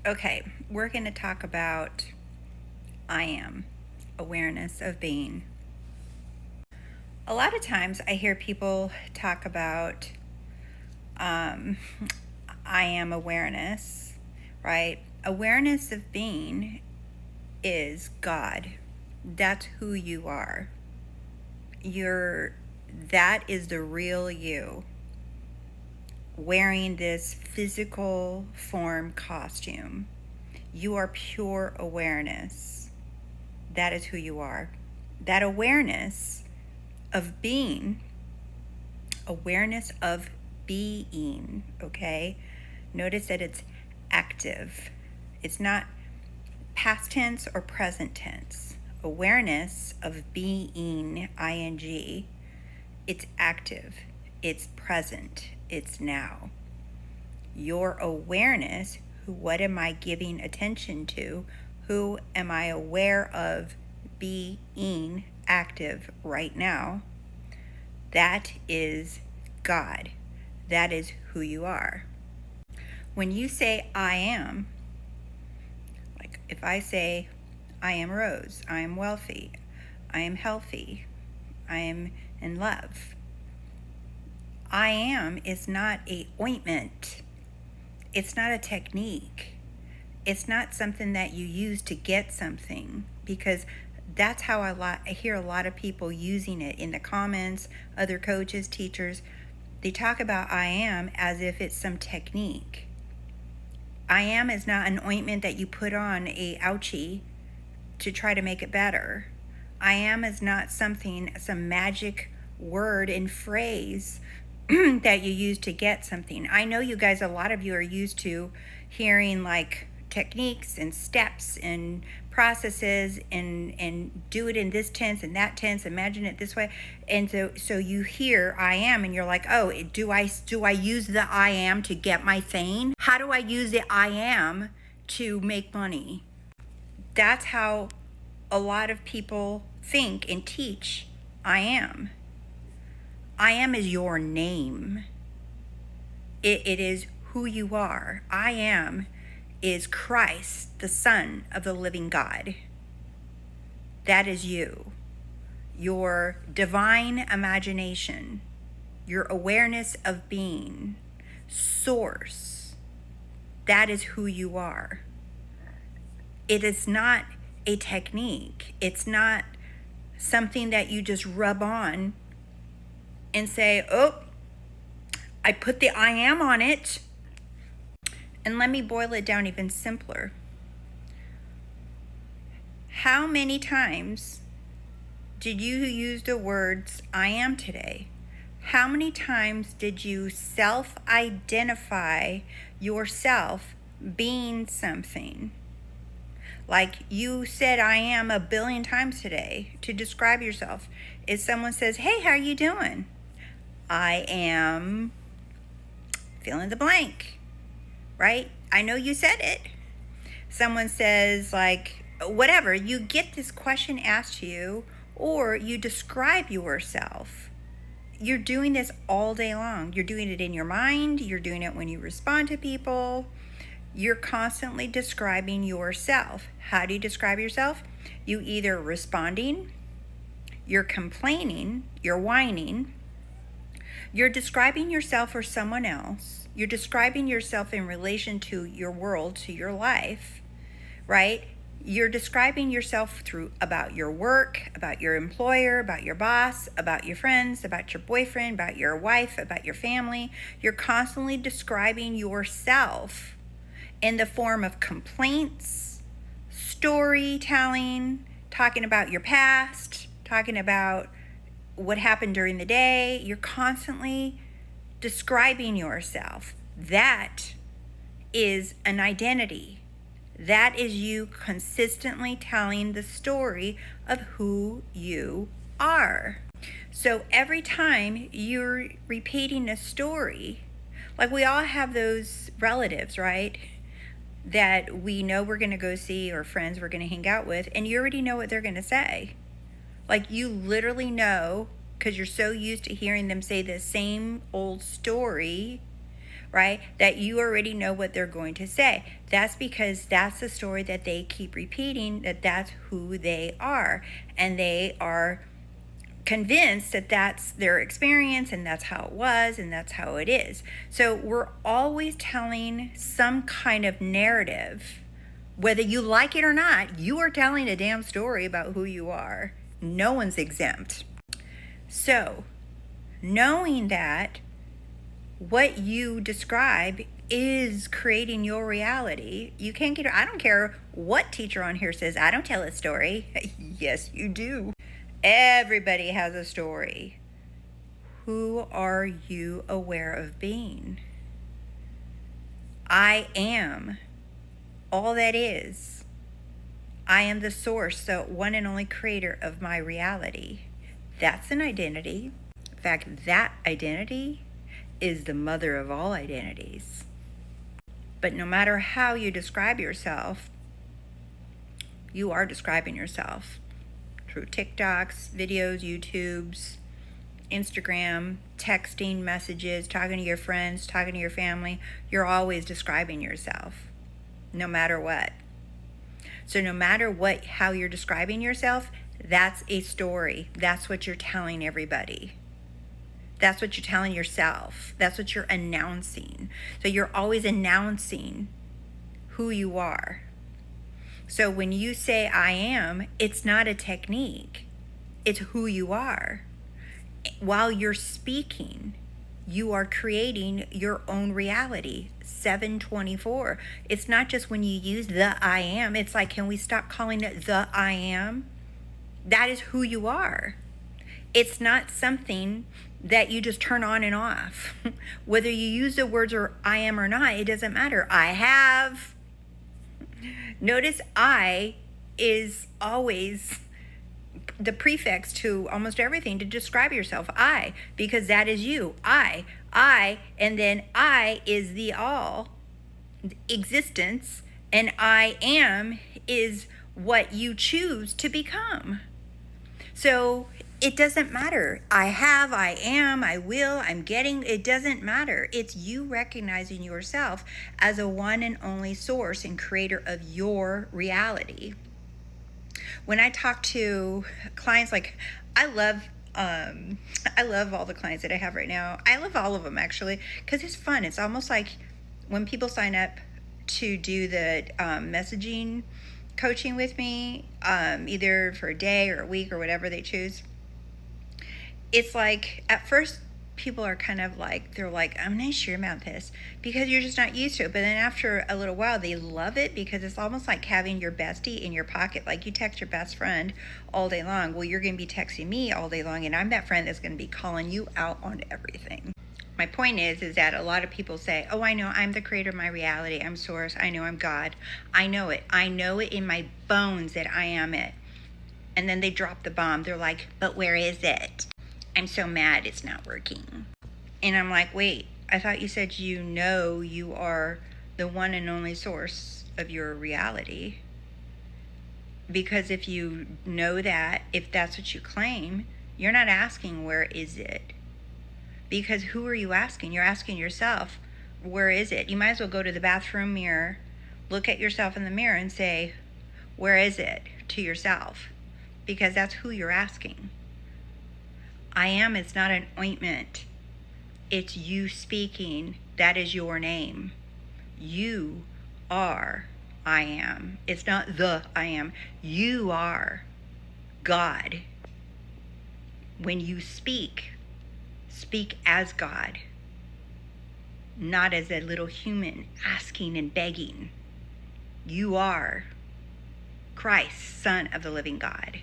Okay, we're going to talk about I am, awareness of being. A lot of times I hear people talk about um, I am awareness, right? Awareness of being is God. That's who you are. That is the real you, wearing this physical form costume. You are pure awareness. That is who you are. That of being, awareness of being, okay? Notice that it's active. It's not past tense or present tense. Awareness of being, ing, it's active, it's present, it's now. Your awareness, what am I giving attention to? Who am I aware of being active right now? That is God. That is who you are. When you say I am, like if I say I am Rose, I am wealthy, I am healthy, I am in love. I am is not a ointment. It's not a technique. It's not something that you use to get something, because that's how I hear a lot of people using it in the comments, other coaches, teachers. They talk about I am as if it's some technique. I am is not an ointment that you put on a ouchie to try to make it better. I am is not some magic word and phrase that you use to get something. I know you guys, a lot of you are used to hearing like techniques and steps and processes and do it in this tense and that tense, imagine it this way. And so you hear I am and you're like, oh, do I use the I am to get my thing? How do I use the I am to make money? That's how a lot of people think and teach I am. I am is your name. It is who you are. I am is Christ, the Son of the living God. That is you. Your divine imagination, your awareness of being, source. That is who you are. It is not a technique. It's not something that you just rub on and say, oh, I put the I am on it. And let me boil it down even simpler. How many times did you use the words I am today? How many times did you self-identify yourself being something? Like you said I am a billion times today to describe yourself. If someone says, hey, how are you doing? I am fill in the blank, right? I know you said it. Someone says like, whatever, you get this question asked to you, or you describe yourself. You're doing this all day long. You're doing it in your mind. You're doing it when you respond to people. You're constantly describing yourself. How do you describe yourself? You either responding, you're complaining, you're whining, you're describing yourself or someone else. You're describing yourself in relation to your world, to your life, right? You're describing yourself about your work, about your employer, about your boss, about your friends, about your boyfriend, about your wife, about your family. You're constantly describing yourself in the form of complaints, storytelling, talking about your past, talking about what happened during the day. You're constantly describing yourself. That is an identity. That is you consistently telling the story of who you are. So every time you're repeating a story, like we all have those relatives, right? That we know we're going to go see, or friends we're going to hang out with, and you already know what they're going to say. Like you literally know, because you're so used to hearing them say the same old story, right? That you already know what they're going to say. That's because that's the story that they keep repeating, that that's who they are. And they are convinced that that's their experience and that's how it was and that's how it is. So we're always telling some kind of narrative. Whether you like it or not, you are telling a damn story about who you are. No one's exempt. So, knowing that what you describe is creating your reality, you can't get, I don't care what teacher on here says, I don't tell a story. Yes, you do. Everybody has a story. Who are you aware of being? I am all that is. I am the source, the one and only creator of my reality. That's an identity. In fact, that identity is the mother of all identities. But no matter how you describe yourself, you are describing yourself through TikToks, videos, YouTubes, Instagram, texting, messages, talking to your friends, talking to your family. You're always describing yourself, no matter what. So no matter what, how you're describing yourself, that's a story. That's what you're telling everybody. That's what you're telling yourself. That's what you're announcing. So you're always announcing who you are. So when you say I am, it's not a technique. It's who you are. While you're speaking, you are creating your own reality. 724. It's not just when you use the I am. It's like, can we stop calling it the I am? That is who you are. It's not something that you just turn on and off. Whether you use the words or I am or not, it doesn't matter. I have. Notice I is always the prefix to almost everything to describe yourself. I, because that is you. I, and then I is the all existence, and I am is what you choose to become. So it doesn't matter. I have, I am, I will, I'm getting, it doesn't matter. It's you recognizing yourself as a one and only source and creator of your reality. When I talk to clients, like I love all the clients that I have right now. I love all of them actually, because it's fun. It's almost like when people sign up to do the messaging coaching with me, either for a day or a week or whatever they choose. It's like at first people are kind of like, they're like, I'm not sure about this, because you're just not used to it. But then after a little while, they love it, because it's almost like having your bestie in your pocket. Like you text your best friend all day long. Well, you're going to be texting me all day long, and I'm that friend that's going to be calling you out on everything. My point is that a lot of people say, oh, I know I'm the creator of my reality. I'm source. I know I'm God. I know it. I know it in my bones that I am it. And then they drop the bomb. They're like, but where is it? I'm so mad it's not working. And I'm like, wait, I thought you said you know you are the one and only source of your reality. Because if you know that, if that's what you claim, you're not asking where is it. Because who are you asking? You're asking yourself, where is it? You might as well go to the bathroom mirror, look at yourself in the mirror and say, where is it, to yourself? Because that's who you're asking. I am is not an ointment. It's you speaking. That is your name. You are I am. It's not the I am. You are God. When you speak as God, not as a little human asking and begging. You are Christ, Son of the living God.